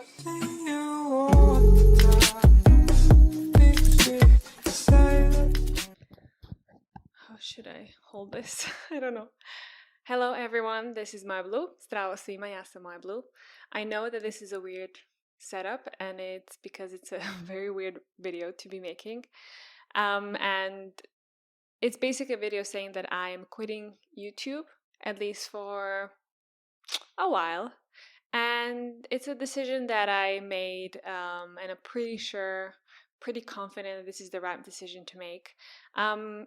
How should I hold this? I don't know. Hello everyone, this is Blue. Zdravo svima, ja sam Blue. I know that this is a weird setup and it's because it's a very weird video to be making. And it's basically a video saying that I am quitting YouTube, at least for a while. And it's a decision that I made, and I'm pretty confident that this is the right decision to make.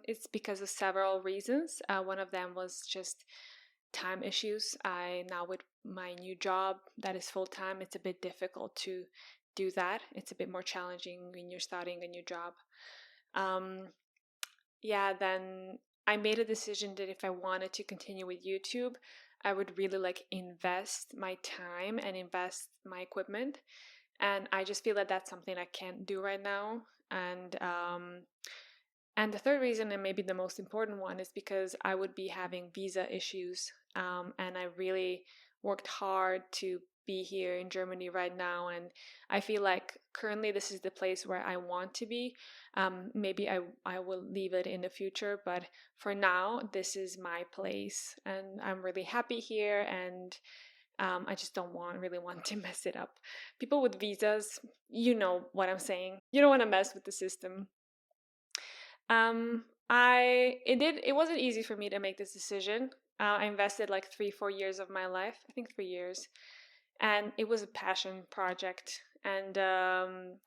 It's because of several reasons. One of them was just time issues. Now with my new job that is full time, it's a bit difficult to do that. It's a bit more challenging when you're starting a new job. Then I made a decision that if I wanted to continue with YouTube, I would really invest my time and invest my equipment. And I just feel that that's something I can't do right now. And the third reason, and maybe the most important one, is because I would be having visa issues. And I really worked hard to be here in Germany right now. And I feel like currently this is the place where I want to be. Maybe I will leave it in the future, but for now, this is my place. And I'm really happy here. And I just don't really want to mess it up. People with visas, you know what I'm saying. You don't want to mess with the system. It wasn't easy for me to make this decision. I invested 3-4 years of my life, I think 3 years, and it was a passion project. And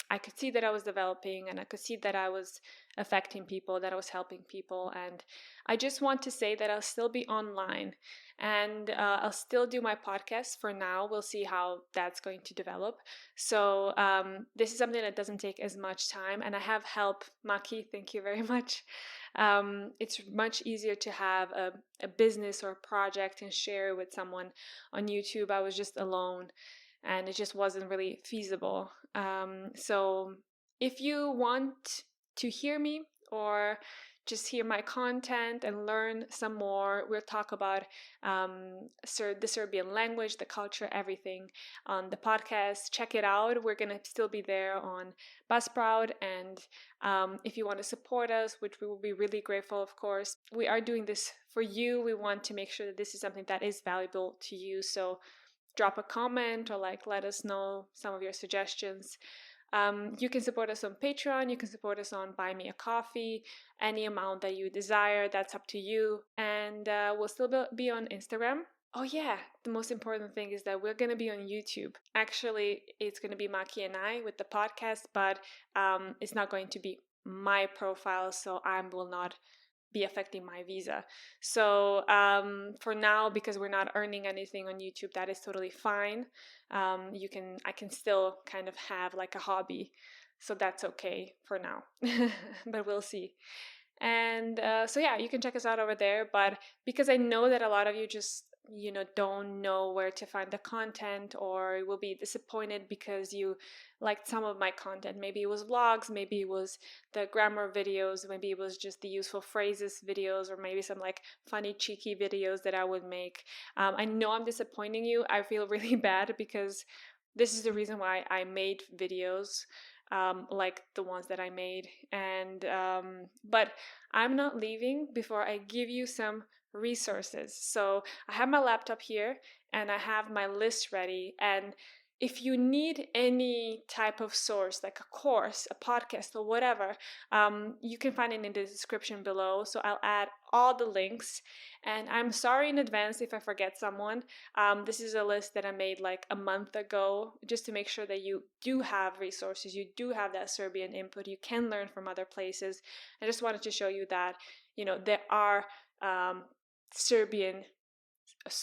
I could see that I was developing, and I could see that I was affecting people, that I was helping people. And I just want to say that I'll still be online, and I'll still do my podcast for now. We'll see how that's going to develop. So this is something that doesn't take as much time, and I have help. Maki, thank you very much. It's much easier to have a business or a project and share it with someone. On YouTube, I was just alone, and it just wasn't really feasible. So if you want to hear me or just hear my content and learn some more, we'll talk about the Serbian language, the culture, everything on the podcast. Check it out. We're going to still be there on Buzzsprout. And if you want to support us, which we will be really grateful, of course, we are doing this for you. We want to make sure that this is something that is valuable to you. So drop a comment or let us know some of your suggestions. You can support us on Patreon. You can support us on Buy Me a Coffee. Any amount that you desire, that's up to you. And we'll still be on Instagram. Oh yeah, the most important thing is that we're going to be on YouTube. Actually, it's going to be Maki and I with the podcast, but it's not going to be my profile, so I will not be affecting my visa. So for now, because we're not earning anything on YouTube, that is totally fine. I can still kind of have a hobby, so that's okay for now. But we'll see. And so yeah, you can check us out over there. But because I know that a lot of you just don't know where to find the content, or will be disappointed because you liked some of my content. Maybe it was vlogs, maybe it was the grammar videos, maybe it was just the useful phrases videos, or maybe some funny cheeky videos that I would make. I know I'm disappointing you. I feel really bad because this is the reason why I made videos like the ones that I made. And but I'm not leaving before I give you some resources. So I have my laptop here and I have my list ready. And if you need any type of source, like a course, a podcast, or whatever, you can find it in the description below. So I'll add all the links. And I'm sorry in advance if I forget someone. This is a list that I made a month ago, just to make sure that you do have resources, you do have that Serbian input, you can learn from other places. I just wanted to show you that, there are Serbian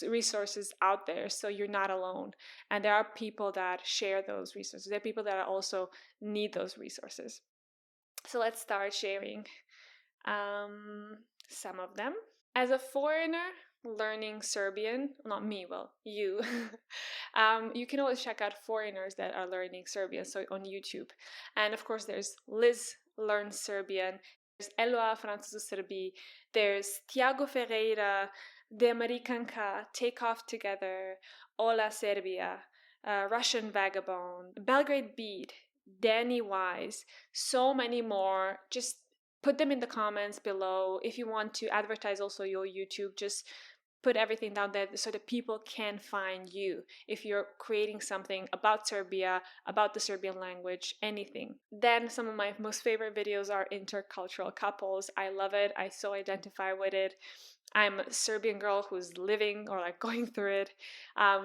resources out there, so you're not alone. And there are people that share those resources. There are people that also need those resources. So let's start sharing some of them. As a foreigner learning Serbian, not me, well, you, you can always check out foreigners that are learning Serbian, so on YouTube. And of course, there's Liz Learns Serbian, there's Eloa Francuzu Srbiji, there's Tiago Ferreira, The Americanka, Take Off Together, Hola Serbia, Russian Vagabond, Belgrade Beat, Danny Wise, so many more. Just put them in the comments below. If you want to advertise also your YouTube, just put everything down there so that people can find you if you're creating something about Serbia, about the Serbian language, anything. Then some of my most favorite videos are intercultural couples. I love it. I so identify with it. I'm a Serbian girl who's living or like going through it.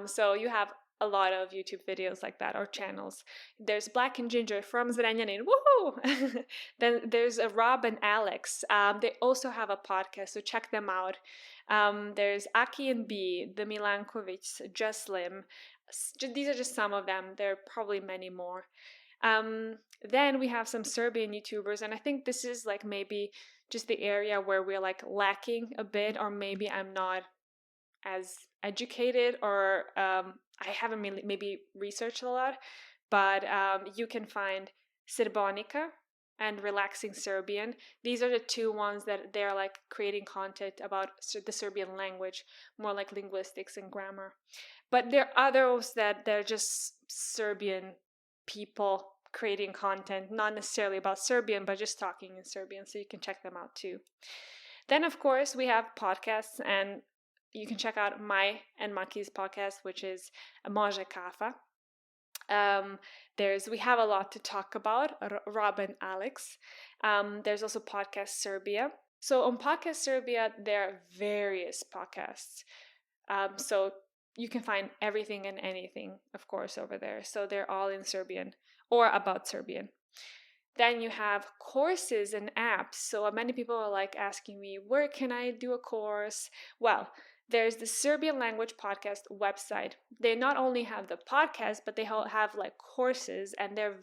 So you have a lot of YouTube videos like that or channels. There's Black and Ginger from Zrenjanin. Woohoo! Then there's Rob and Alex. They also have a podcast, so check them out. There's Aki and B, the Milankovics, Just Slim. These are just some of them. There are probably many more. Then we have some Serbian YouTubers, and I think this is like maybe just the area where we're like lacking a bit, or maybe I'm not as educated, or I haven't really maybe researched a lot, but you can find Serbonica and Relaxing Serbian. These are the two ones that they're like creating content about the Serbian language, more like linguistics and grammar. But there are others that they're just Serbian people creating content, not necessarily about Serbian, but just talking in Serbian, so you can check them out too. Then, of course, we have podcasts, and you can check out my and Maki's podcast, which is Može Kafa. We have a lot to talk about, Rob and Alex. There's also Podcast Serbia. So on Podcast Serbia, there are various podcasts. So you can find everything and anything, of course, over there. So they're all in Serbian or about Serbian. Then you have courses and apps. So many people are like asking me, where can I do a course? Well, there's the Serbian language podcast website. They not only have the podcast, but they have like courses, and they're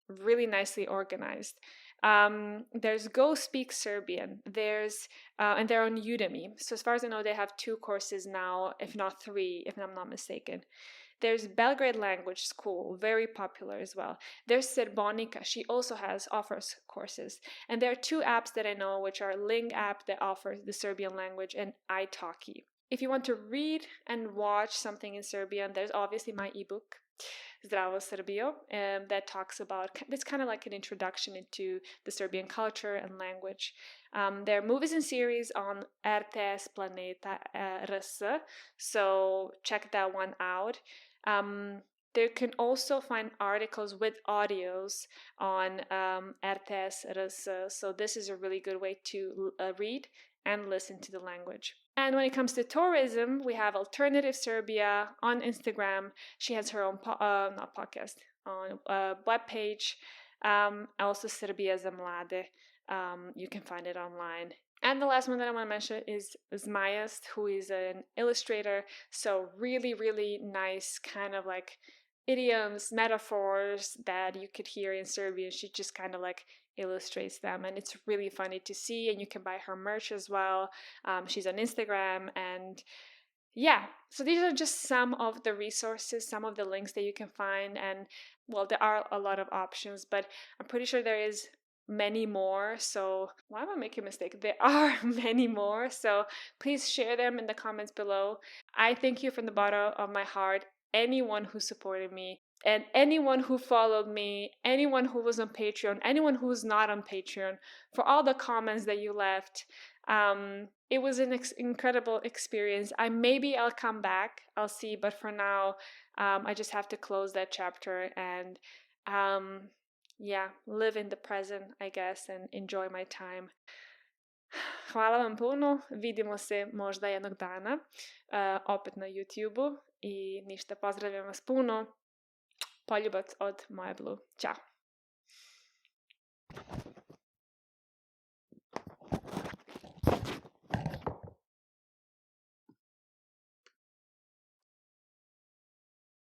really nicely organized. There's Go Speak Serbian. And they're on Udemy. So as far as I know, they have 2 courses now, if not 3, if I'm not mistaken. There's Belgrade Language School, very popular as well. There's Serbonica. She also offers courses. And there are 2 apps that I know, which are Ling app that offers the Serbian language, and italki. If you want to read and watch something in Serbian, there's obviously my ebook, Zdravo Srbijo, that talks about, it's kind of like an introduction into the Serbian culture and language. There are movies and series on RTS Planeta RS, so check that one out. There can also find articles with audios on RTS RS, so this is a really good way to read and listen to the language. And when it comes to tourism, we have Alternative Serbia on Instagram. She has her own not podcast, on webpage. Also Serbia za mlade. You can find it online. And the last one that I want to mention is Zmayast, who is an illustrator. So really, really nice kind of like idioms, metaphors that you could hear in Serbian. She just kind of like illustrates them, and it's really funny to see, and you can buy her merch as well. She's on Instagram, and yeah, so these are just some of the resources, some of the links that you can find, and well, there are a lot of options, but I'm pretty sure there is many more. So why am I making a mistake? There are many more, so please share them in the comments below. I thank you from the bottom of my heart, anyone who supported me, and anyone who followed me, anyone who was on Patreon, anyone who's not on Patreon, for all the comments that you left. It was an incredible experience. Maybe I'll come back, I'll see, but for now, I just have to close that chapter and live in the present, I guess, and enjoy my time. Hvala vam puno, vidimo se možda jednog dana, opet na YouTube-u, i ništa, pozdravljam vas puno. Poljubac od moje Blue. Ćao!